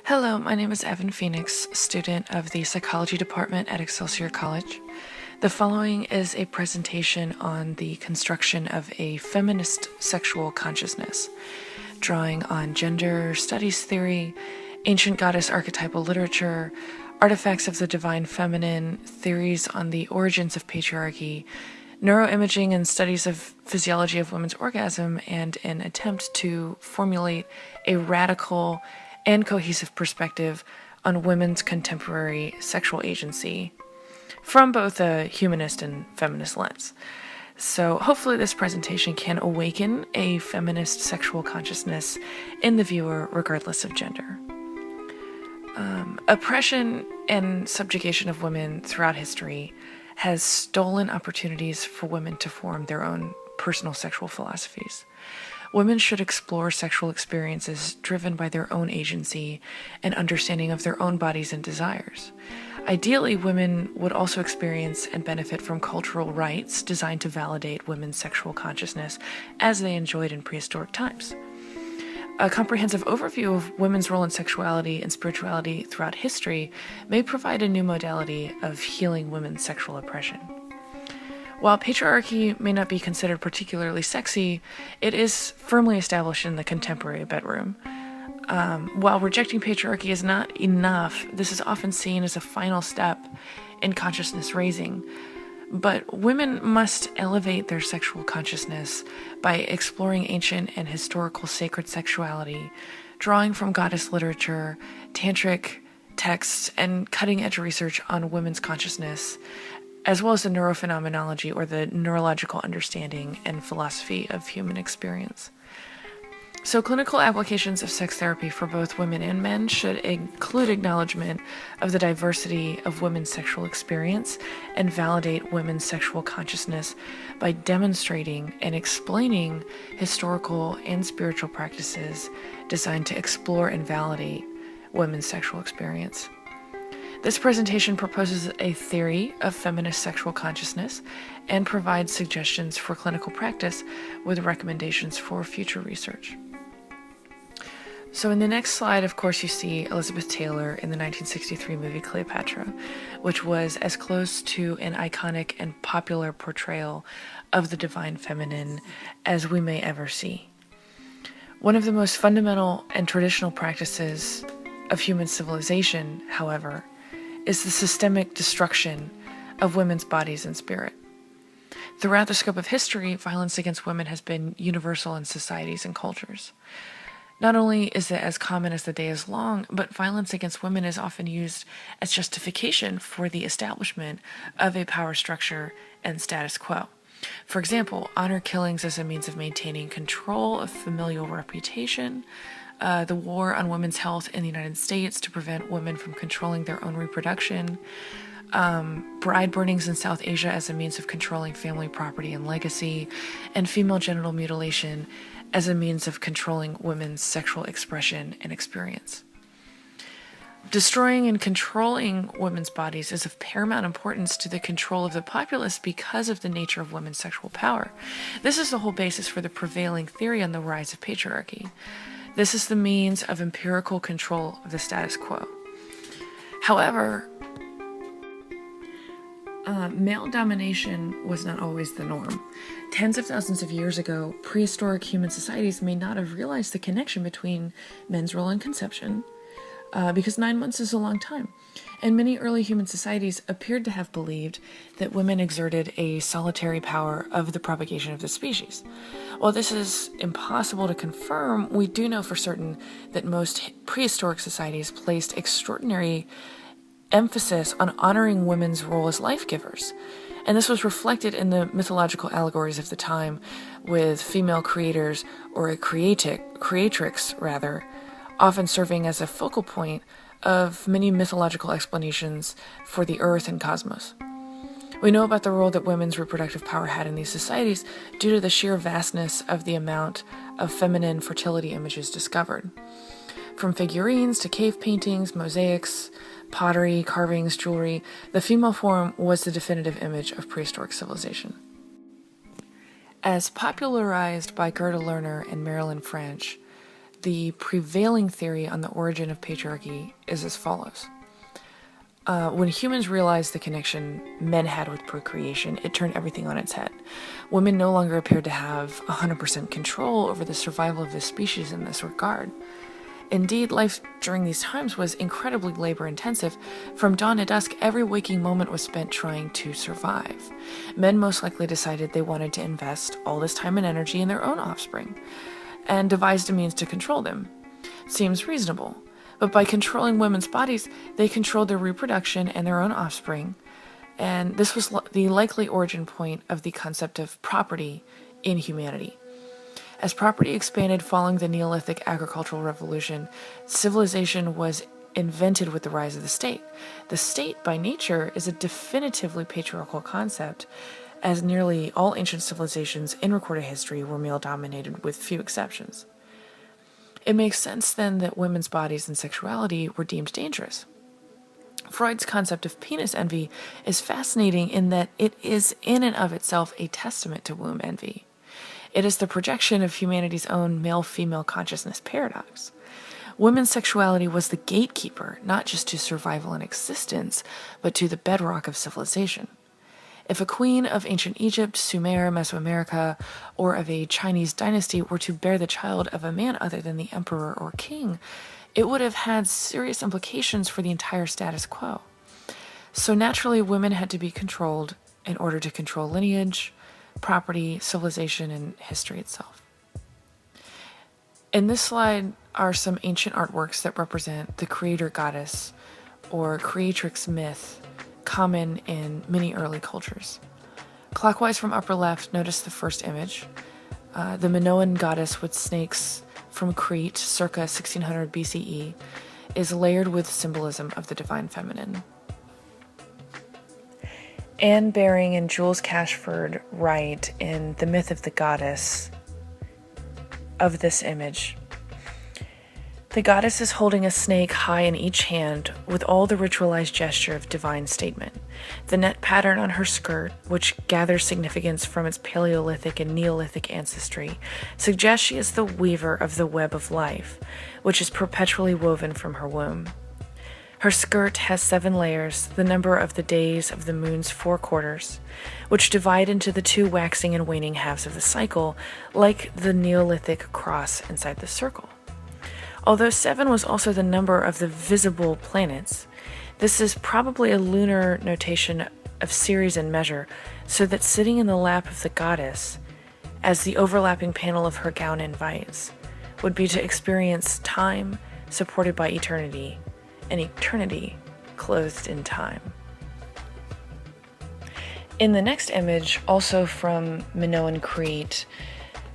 Hello, my name is Evin Phoenix, student of the Psychology Department at Excelsior College. The following is a presentation on the construction of a feminist sexual consciousness, drawing on gender studies theory, ancient goddess archetypal literature, artifacts of the divine feminine, theories on the origins of patriarchy, neuroimaging and studies of physiology of women's orgasm, and an attempt to formulate a radical and cohesive perspective on women's contemporary sexual agency from both a humanist and feminist lens. So hopefully this presentation can awaken a feminist sexual consciousness in the viewer regardless of gender. Oppression and subjugation of women throughout history has stolen opportunities for women to form their own personal sexual philosophies. Women should explore sexual experiences driven by their own agency and understanding of their own bodies and desires. Ideally, women would also experience and benefit from cultural rites designed to validate women's sexual consciousness as they enjoyed in prehistoric times. A comprehensive overview of women's role in sexuality and spirituality throughout history may provide a new modality of healing women's sexual oppression. While patriarchy may not be considered particularly sexy, it is firmly established in the contemporary bedroom. While rejecting patriarchy is not enough, this is often seen as a final step in consciousness raising. But women must elevate their sexual consciousness by exploring ancient and historical sacred sexuality, drawing from goddess literature, Tantric texts, and cutting-edge research on women's consciousness, as well as the neurophenomenology or the neurological understanding and philosophy of human experience. So clinical applications of sex therapy for both women and men should include acknowledgement of the diversity of women's sexual experience and validate women's sexual consciousness by demonstrating and explaining historical and spiritual practices designed to explore and validate women's sexual experience. This presentation proposes a theory of feminist sexual consciousness and provides suggestions for clinical practice with recommendations for future research. So in the next slide, of course, you see Elizabeth Taylor in the 1963 movie Cleopatra, which was as close to an iconic and popular portrayal of the divine feminine as we may ever see. One of the most fundamental and traditional practices of human civilization, however, is the systemic destruction of women's bodies and spirit. Throughout the scope of history, violence against women has been universal in societies and cultures. Not only is it as common as the day is long, but violence against women is often used as justification for the establishment of a power structure and status quo. For example, honor killings as a means of maintaining control of familial reputation, the war on women's health in the United States to prevent women from controlling their own reproduction, bride burnings in South Asia as a means of controlling family property and legacy, and female genital mutilation as a means of controlling women's sexual expression and experience. Destroying and controlling women's bodies is of paramount importance to the control of the populace because of the nature of women's sexual power. This is the whole basis for the prevailing theory on the rise of patriarchy. This is the means of empirical control of the status quo. However, male domination was not always the norm. Tens of thousands of years ago, prehistoric human societies may not have realized the connection between men's role in conception, because 9 months is a long time. And many early human societies appeared to have believed that women exerted a solitary power of the propagation of the species. While this is impossible to confirm, we do know for certain that most prehistoric societies placed extraordinary emphasis on honoring women's role as life givers. And this was reflected in the mythological allegories of the time, with female creators, or a creatrix rather, often serving as a focal point of many mythological explanations for the earth and cosmos. We know about the role that women's reproductive power had in these societies due to the sheer vastness of the amount of feminine fertility images discovered. From figurines to cave paintings, mosaics, pottery, carvings, jewelry, the female form was the definitive image of prehistoric civilization. As popularized by Gerda Lerner and Marilyn French, the prevailing theory on the origin of patriarchy is as follows. When humans realized the connection men had with procreation, it turned everything on its head. Women no longer appeared to have 100% control over the survival of the species in this regard. Indeed, life during these times was incredibly labor-intensive. From dawn to dusk, every waking moment was spent trying to survive. Men most likely decided they wanted to invest all this time and energy in their own offspring, and devised a means to control them. Seems reasonable. But by controlling women's bodies, they controlled their reproduction and their own offspring, and this was the likely origin point of the concept of property in humanity. As property expanded following the Neolithic agricultural revolution, civilization was invented with the rise of the state. The state, by nature, is a definitively patriarchal concept, as nearly all ancient civilizations in recorded history were male-dominated with few exceptions. It makes sense, then, that women's bodies and sexuality were deemed dangerous. Freud's concept of penis envy is fascinating in that it is in and of itself a testament to womb envy. It is the projection of humanity's own male-female consciousness paradox. Women's sexuality was the gatekeeper, not just to survival and existence, but to the bedrock of civilization. If a queen of ancient Egypt, Sumer, Mesoamerica, or of a Chinese dynasty were to bear the child of a man other than the emperor or king, it would have had serious implications for the entire status quo. So naturally, women had to be controlled in order to control lineage, property, civilization, and history itself. In this slide are some ancient artworks that represent the creator goddess, or Creatrix myth, common in many early cultures. Clockwise from upper left, notice the first image. The Minoan goddess with snakes from Crete, circa 1600 BCE, is layered with symbolism of the divine feminine. Anne Baring and Jules Cashford write in The Myth of the Goddess of this image. The goddess is holding a snake high in each hand with all the ritualized gesture of divine statement. The net pattern on her skirt, which gathers significance from its Paleolithic and Neolithic ancestry, suggests she is the weaver of the web of life, which is perpetually woven from her womb. Her skirt has 7 layers, the number of the days of the moon's 4 quarters, which divide into the 2 waxing and waning halves of the cycle, like the Neolithic cross inside the circle. Although 7 was also the number of the visible planets, this is probably a lunar notation of series and measure, so that sitting in the lap of the goddess, as the overlapping panel of her gown invites, would be to experience time supported by eternity, and eternity clothed in time. In the next image, also from Minoan Crete,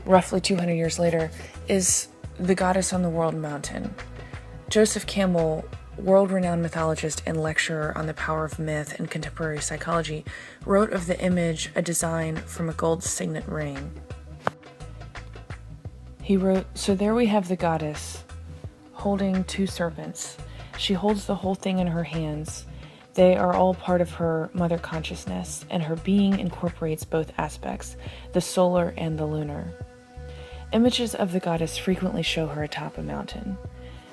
roughly 200 years later, is the goddess on the world mountain. Joseph Campbell, world-renowned mythologist and lecturer on the power of myth and contemporary psychology, wrote of the image a design from a gold signet ring. He wrote, "So there we have the goddess, holding 2 serpents. She holds the whole thing in her hands. They are all part of her mother consciousness, and her being incorporates both aspects, the solar and the lunar. Images of the goddess frequently show her atop a mountain.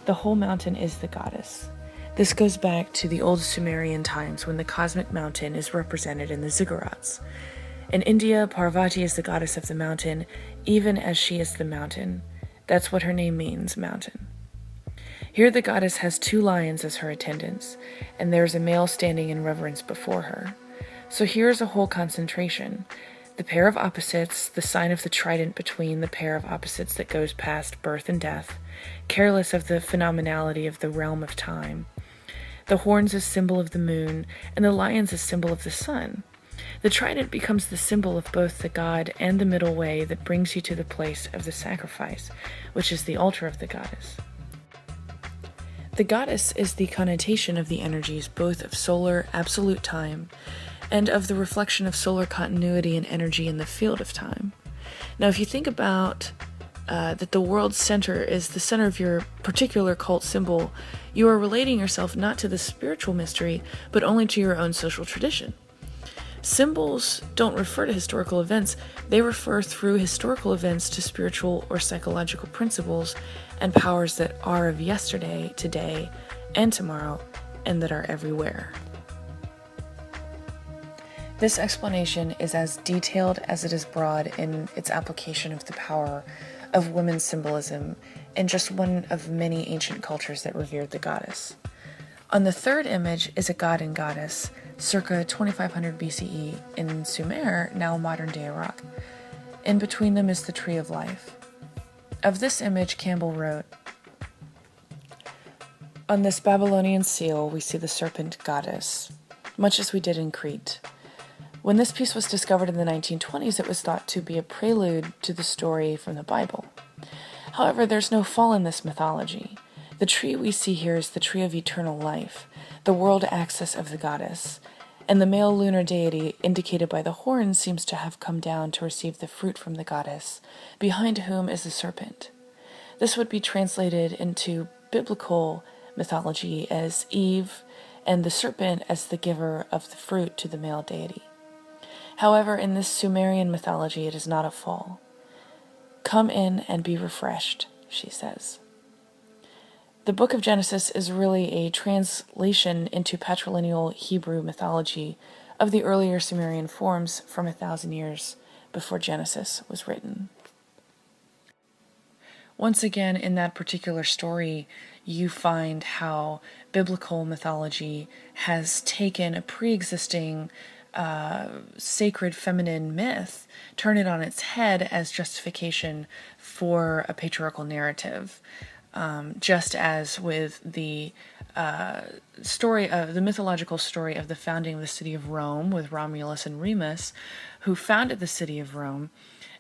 The whole mountain is the goddess. This goes back to the old Sumerian times when the cosmic mountain is represented in the ziggurats. In India, Parvati is the goddess of the mountain, even as she is the mountain. That's what her name means, mountain. Here the goddess has 2 lions as her attendants, and there is a male standing in reverence before her. So here is a whole concentration. The pair of opposites, the sign of the trident between the pair of opposites that goes past birth and death, careless of the phenomenality of the realm of time. The horns as symbol of the moon, and the lions as symbol of the sun. The trident becomes the symbol of both the god and the middle way that brings you to the place of the sacrifice, which is the altar of the goddess. The goddess is the connotation of the energies both of solar absolute time and of the reflection of solar continuity and energy in the field of time. Now, if you think about that the world's center is the center of your particular cult symbol, you are relating yourself not to the spiritual mystery, but only to your own social tradition. Symbols don't refer to historical events, they refer through historical events to spiritual or psychological principles and powers that are of yesterday, today, and tomorrow, and that are everywhere. This explanation is as detailed as it is broad in its application of the power of women's symbolism in just one of many ancient cultures that revered the goddess. On the third image is a god and goddess, circa 2500 BCE in Sumer, now modern-day Iraq. In between them is the tree of life. Of this image, Campbell wrote, "On this Babylonian seal we see the serpent goddess, much as we did in Crete. When this piece was discovered in the 1920s, it was thought to be a prelude to the story from the Bible. However, there's no fall in this mythology. The tree we see here is the tree of eternal life, the world axis of the goddess, and the male lunar deity indicated by the horn seems to have come down to receive the fruit from the goddess, behind whom is the serpent. This would be translated into biblical mythology as Eve, and the serpent as the giver of the fruit to the male deity. However, in this Sumerian mythology, it is not a fall. Come in and be refreshed," she says. The book of Genesis is really a translation into patrilineal Hebrew mythology of the earlier Sumerian forms from 1,000 years before Genesis was written. Once again, in that particular story, you find how biblical mythology has taken a pre-existing sacred feminine myth, turn it on its head as justification for a patriarchal narrative. Just as with the the mythological story of the founding of the city of Rome with Romulus and Remus, who founded the city of Rome,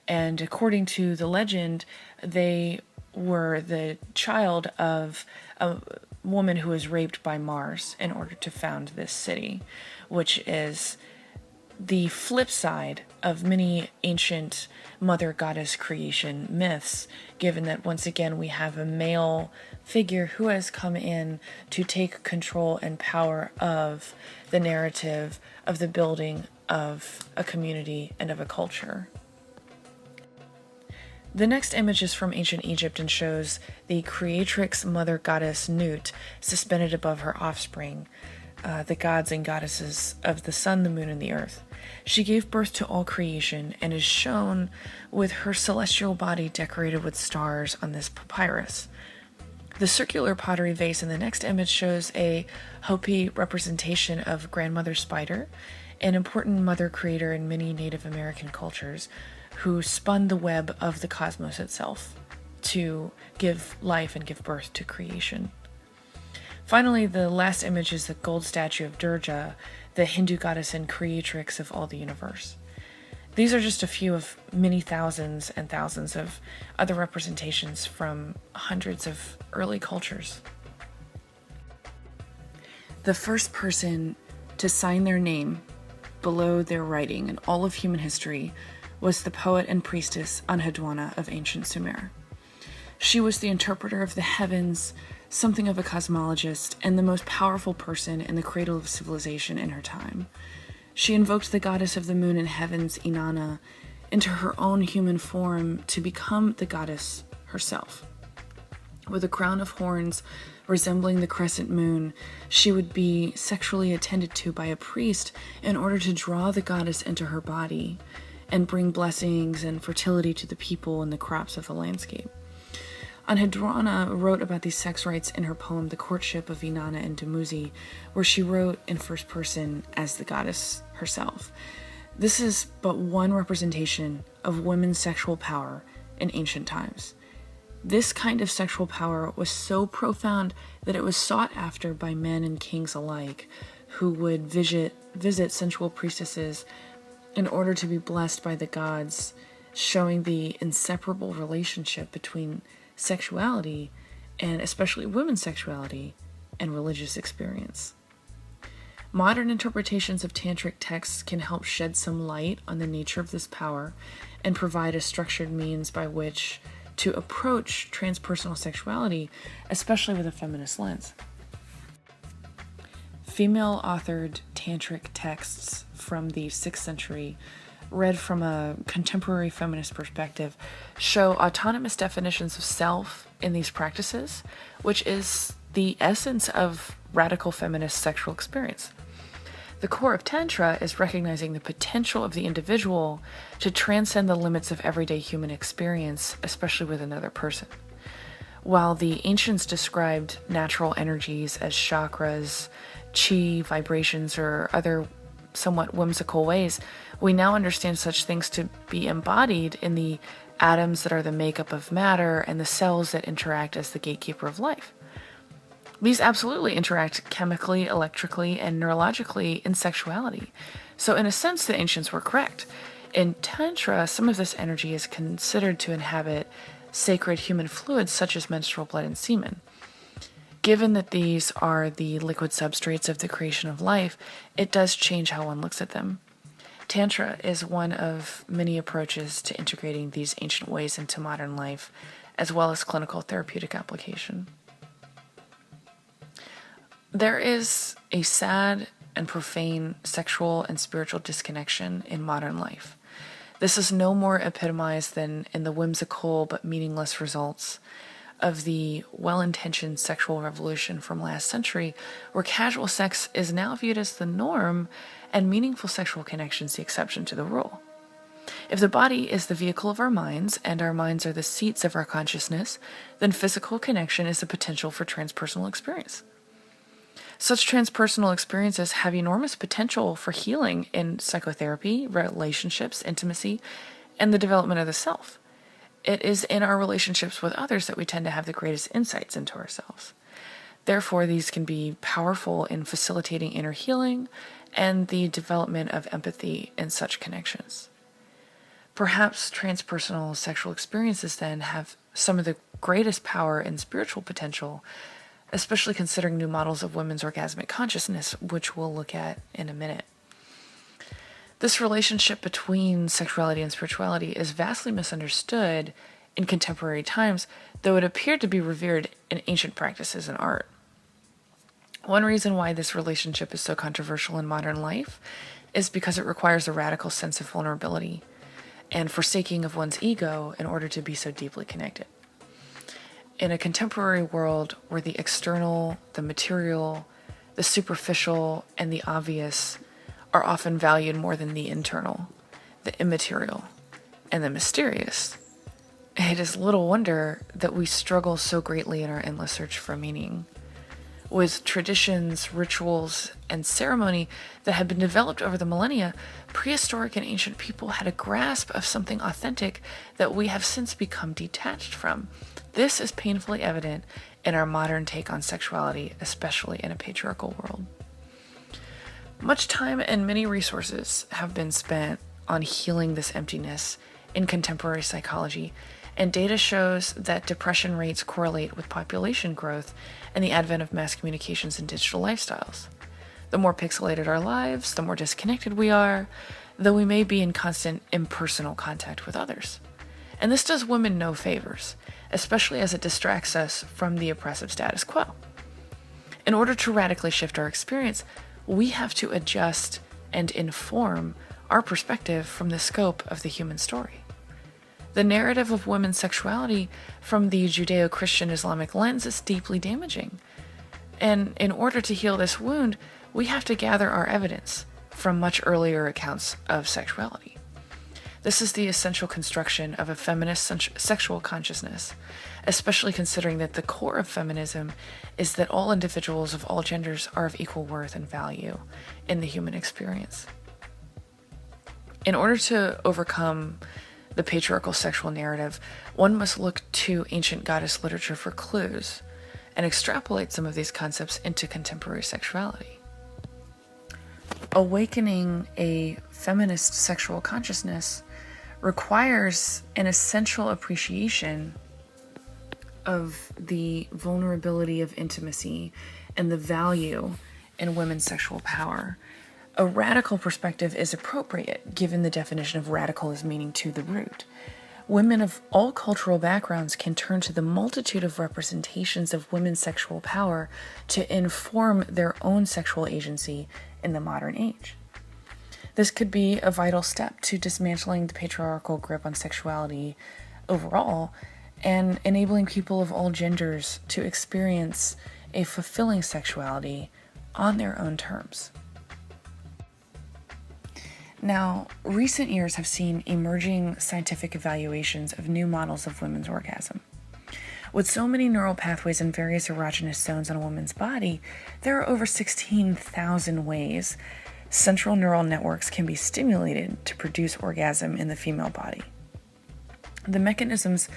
and according to the legend, they were the child of a woman who was raped by Mars in order to found this city, which is the flip side of many ancient mother goddess creation myths, given that once again we have a male figure who has come in to take control and power of the narrative of the building of a community and of a culture. The next image is from ancient Egypt and shows the Creatrix mother goddess Nut suspended above her offspring, the gods and goddesses of the sun, the moon, and the earth. She gave birth to all creation and is shown with her celestial body decorated with stars on this papyrus. The circular pottery vase in the next image shows a Hopi representation of Grandmother Spider, an important mother creator in many Native American cultures, who spun the web of the cosmos itself to give life and give birth to creation. Finally, the last image is the gold statue of Durga, the Hindu goddess and creatrix of all the universe. These are just a few of many thousands and thousands of other representations from hundreds of early cultures. The first person to sign their name below their writing in all of human history was the poet and priestess Enheduanna of ancient Sumer. She was the interpreter of the heavens, something of a cosmologist, and the most powerful person in the cradle of civilization in her time. She invoked the goddess of the moon and heavens, Inanna, into her own human form to become the goddess herself. With a crown of horns resembling the crescent moon, she would be sexually attended to by a priest in order to draw the goddess into her body and bring blessings and fertility to the people and the crops of the landscape. Enheduanna wrote about these sex rites in her poem The Courtship of Inanna and Dumuzi, where she wrote in first person as the goddess herself. This is but one representation of women's sexual power in ancient times. This kind of sexual power was so profound that it was sought after by men and kings alike, who would visit sensual priestesses in order to be blessed by the gods, showing the inseparable relationship between sexuality, and especially women's sexuality, and religious experience. Modern interpretations of Tantric texts can help shed some light on the nature of this power and provide a structured means by which to approach transpersonal sexuality, especially with a feminist lens. Female-authored Tantric texts from the 6th century read from a contemporary feminist perspective, show autonomous definitions of self in these practices, which is the essence of radical feminist sexual experience. The core of Tantra is recognizing the potential of the individual to transcend the limits of everyday human experience, especially with another person. While the ancients described natural energies as chakras, chi, vibrations, or other somewhat whimsical ways, we now understand such things to be embodied in the atoms that are the makeup of matter and the cells that interact as the gatekeeper of life. These absolutely interact chemically, electrically, and neurologically in sexuality. So in a sense, the ancients were correct. In Tantra, some of this energy is considered to inhabit sacred human fluids such as menstrual blood and semen. Given that these are the liquid substrates of the creation of life, it does change how one looks at them. Tantra is one of many approaches to integrating these ancient ways into modern life, as well as clinical therapeutic application. There is a sad and profane sexual and spiritual disconnection in modern life. This is no more epitomized than in the whimsical but meaningless results of the well-intentioned sexual revolution from last century, where casual sex is now viewed as the norm and meaningful sexual connections the exception to the rule. If the body is the vehicle of our minds and our minds are the seats of our consciousness, then physical connection is the potential for transpersonal experience. Such transpersonal experiences have enormous potential for healing in psychotherapy, relationships, intimacy, and the development of the self. It is in our relationships with others that we tend to have the greatest insights into ourselves. Therefore, these can be powerful in facilitating inner healing and the development of empathy in such connections. Perhaps transpersonal sexual experiences then have some of the greatest power and spiritual potential, especially considering new models of women's orgasmic consciousness, which we'll look at in a minute. This relationship between sexuality and spirituality is vastly misunderstood in contemporary times, though it appeared to be revered in ancient practices and art. One reason why this relationship is so controversial in modern life is because it requires a radical sense of vulnerability and forsaking of one's ego in order to be so deeply connected. In a contemporary world where the external, the material, the superficial, and the obvious are often valued more than the internal, the immaterial, and the mysterious, it is little wonder that we struggle so greatly in our endless search for meaning. With traditions, rituals, and ceremony that had been developed over the millennia, prehistoric and ancient people had a grasp of something authentic that we have since become detached from. This is painfully evident in our modern take on sexuality, especially in a patriarchal world. Much time and many resources have been spent on healing this emptiness in contemporary psychology, and data shows that depression rates correlate with population growth and the advent of mass communications and digital lifestyles. The more pixelated our lives, the more disconnected we are, though we may be in constant impersonal contact with others. And this does women no favors, especially as it distracts us from the oppressive status quo. In order to radically shift our experience, we have to adjust and inform our perspective from the scope of the human story. The narrative of women's sexuality from the Judeo-Christian-Islamic lens is deeply damaging. And in order to heal this wound, we have to gather our evidence from much earlier accounts of sexuality. This is the essential construction of a feminist sexual consciousness, especially considering that the core of feminism is that all individuals of all genders are of equal worth and value in the human experience. In order to overcome the patriarchal sexual narrative, one must look to ancient goddess literature for clues and extrapolate some of these concepts into contemporary sexuality. Awakening a feminist sexual consciousness requires an essential appreciation of the vulnerability of intimacy and the value in women's sexual power. A radical perspective is appropriate, given the definition of radical as meaning to the root. Women of all cultural backgrounds can turn to the multitude of representations of women's sexual power to inform their own sexual agency in the modern age. This could be a vital step to dismantling the patriarchal grip on sexuality overall and enabling people of all genders to experience a fulfilling sexuality on their own terms. Now, recent years have seen emerging scientific evaluations of new models of women's orgasm. With so many neural pathways in various erogenous zones on a woman's body, there are over 16,000 ways central neural networks can be stimulated to produce orgasm in the female body. The mechanisms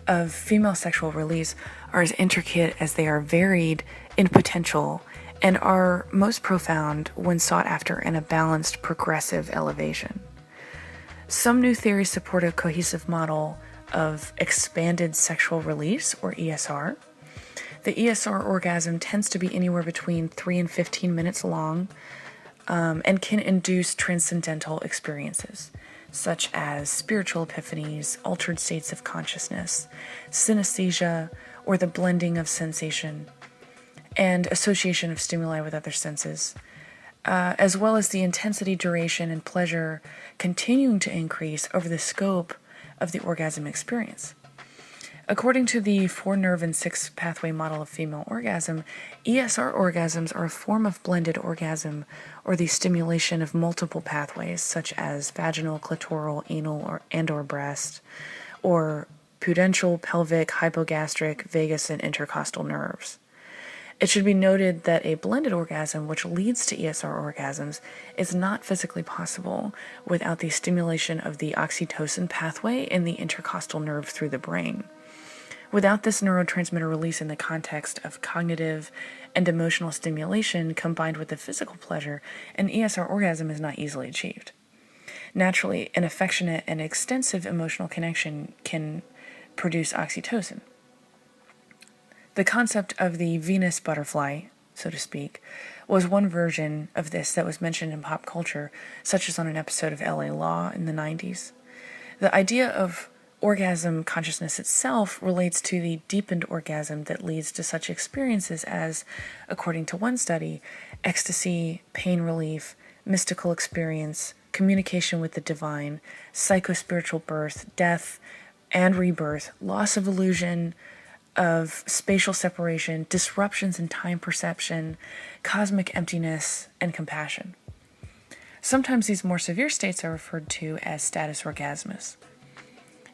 of female sexual release are as intricate as they are varied in potential and are most profound when sought after in a balanced, progressive elevation. Some new theories support a cohesive model of expanded sexual release, or ESR. The ESR orgasm tends to be anywhere between 3 and 15 minutes long, and can induce transcendental experiences, such as spiritual epiphanies, altered states of consciousness, synesthesia, or the blending of sensation, and association of stimuli with other senses, as well as the intensity, duration, and pleasure continuing to increase over the scope of the orgasm experience. According to the 4-nerve and 6-pathway model of female orgasm, ESR orgasms are a form of blended orgasm, or the stimulation of multiple pathways, such as vaginal, clitoral, anal, or breast, or pudendal, pelvic, hypogastric, vagus, and intercostal nerves. It should be noted that a blended orgasm, which leads to ESR orgasms, is not physically possible without the stimulation of the oxytocin pathway in the intercostal nerve through the brain. Without this neurotransmitter release in the context of cognitive and emotional stimulation combined with the physical pleasure, an ESR orgasm is not easily achieved. Naturally, an affectionate and extensive emotional connection can produce oxytocin. The concept of the Venus butterfly, so to speak, was one version of this that was mentioned in pop culture, such as on an episode of LA Law in the 90s. The idea of orgasm consciousness itself relates to the deepened orgasm that leads to such experiences as, according to one study, ecstasy, pain relief, mystical experience, communication with the divine, psychospiritual birth, death and rebirth, loss of illusion, of spatial separation, disruptions in time perception, cosmic emptiness, and compassion. Sometimes these more severe states are referred to as status orgasmus.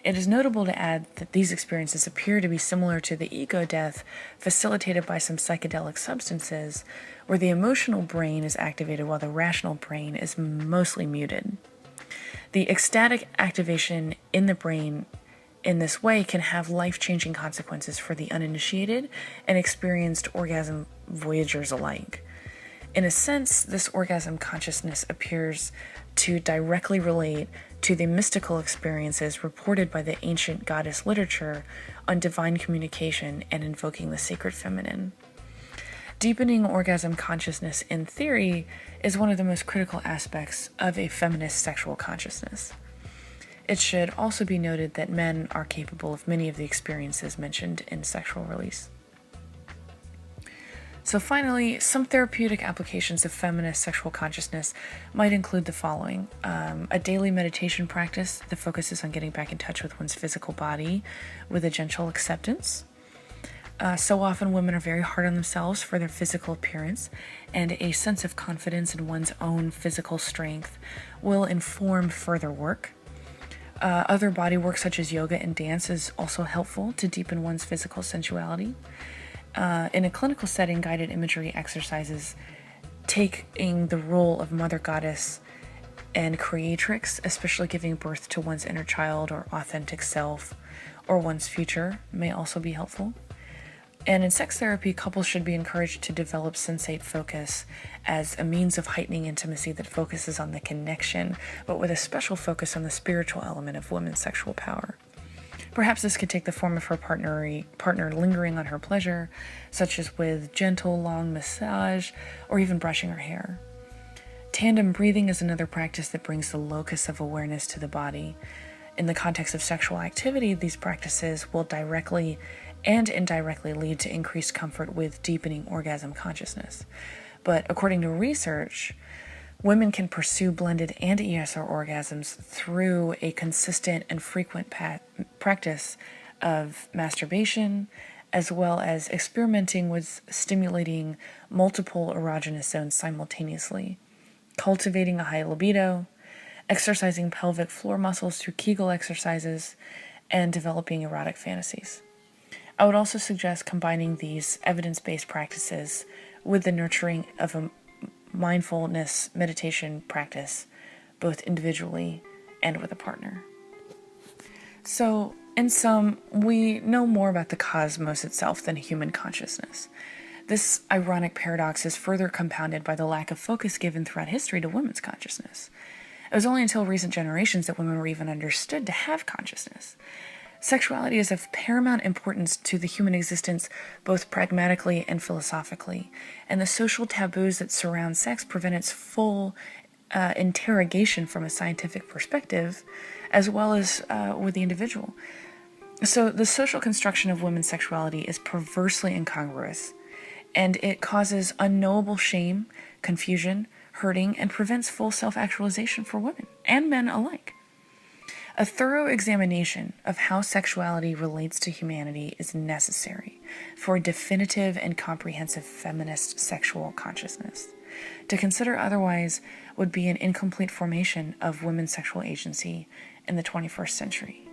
It is notable to add that these experiences appear to be similar to the ego death facilitated by some psychedelic substances, where the emotional brain is activated while the rational brain is mostly muted. The ecstatic activation in the brain in this way can have life-changing consequences for the uninitiated and experienced orgasm voyagers alike. In a sense, this orgasm consciousness appears to directly relate to the mystical experiences reported by the ancient goddess literature on divine communication and invoking the sacred feminine. Deepening orgasm consciousness in theory is one of the most critical aspects of a feminist sexual consciousness. It should also be noted that men are capable of many of the experiences mentioned in sexual release. So finally, some therapeutic applications of feminist sexual consciousness might include the following. A daily meditation practice that focuses on getting back in touch with one's physical body with a gentle acceptance. So often women are very hard on themselves for their physical appearance, and a sense of confidence in one's own physical strength will inform further work. Other body work such as yoga and dance is also helpful to deepen one's physical sensuality. In a clinical setting, guided imagery exercises taking the role of mother goddess and creatrix, especially giving birth to one's inner child or authentic self or one's future, may also be helpful. And in sex therapy, couples should be encouraged to develop sensate focus as a means of heightening intimacy that focuses on the connection, but with a special focus on the spiritual element of women's sexual power. Perhaps this could take the form of her partner lingering on her pleasure, such as with gentle, long massage, or even brushing her hair. Tandem breathing is another practice that brings the locus of awareness to the body. In the context of sexual activity, these practices will directly and indirectly lead to increased comfort with deepening orgasm consciousness. But according to research, Women can pursue blended and ESR orgasms through a consistent and frequent practice of masturbation, as well as experimenting with stimulating multiple erogenous zones simultaneously, cultivating a high libido, exercising pelvic floor muscles through Kegel exercises, and developing erotic fantasies. I would also suggest combining these evidence-based practices with the nurturing of a mindfulness meditation practice, both individually and with a partner. So, in sum, we know more about the cosmos itself than human consciousness. This ironic paradox is further compounded by the lack of focus given throughout history to women's consciousness. It was only until recent generations that women were even understood to have consciousness. Sexuality is of paramount importance to the human existence, both pragmatically and philosophically, and the social taboos that surround sex prevent its full interrogation from a scientific perspective, as well as with the individual. So the social construction of women's sexuality is perversely incongruous, and it causes unknowable shame, confusion, hurting, and prevents full self-actualization for women and men alike. A thorough examination of how sexuality relates to humanity is necessary for a definitive and comprehensive feminist sexual consciousness. To consider otherwise would be an incomplete formation of women's sexual agency in the 21st century.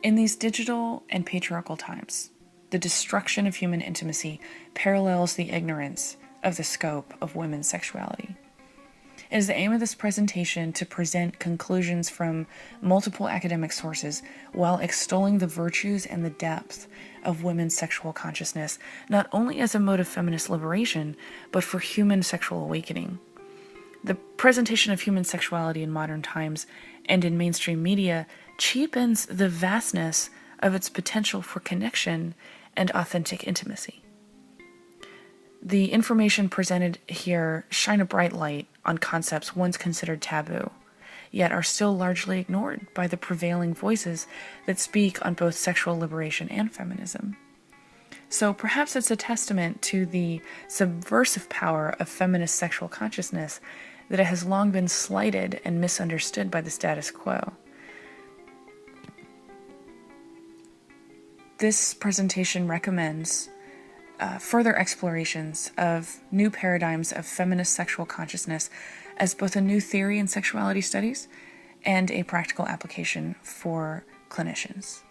In these digital and patriarchal times, the destruction of human intimacy parallels the ignorance of the scope of women's sexuality. It is the aim of this presentation to present conclusions from multiple academic sources while extolling the virtues and the depth of women's sexual consciousness, not only as a mode of feminist liberation, but for human sexual awakening. The presentation of human sexuality in modern times and in mainstream media cheapens the vastness of its potential for connection and authentic intimacy. The information presented here shine a bright light on concepts once considered taboo, yet are still largely ignored by the prevailing voices that speak on both sexual liberation and feminism. So perhaps it's a testament to the subversive power of feminist sexual consciousness that it has long been slighted and misunderstood by the status quo. This presentation recommends further explorations of new paradigms of feminist sexual consciousness as both a new theory in sexuality studies and a practical application for clinicians.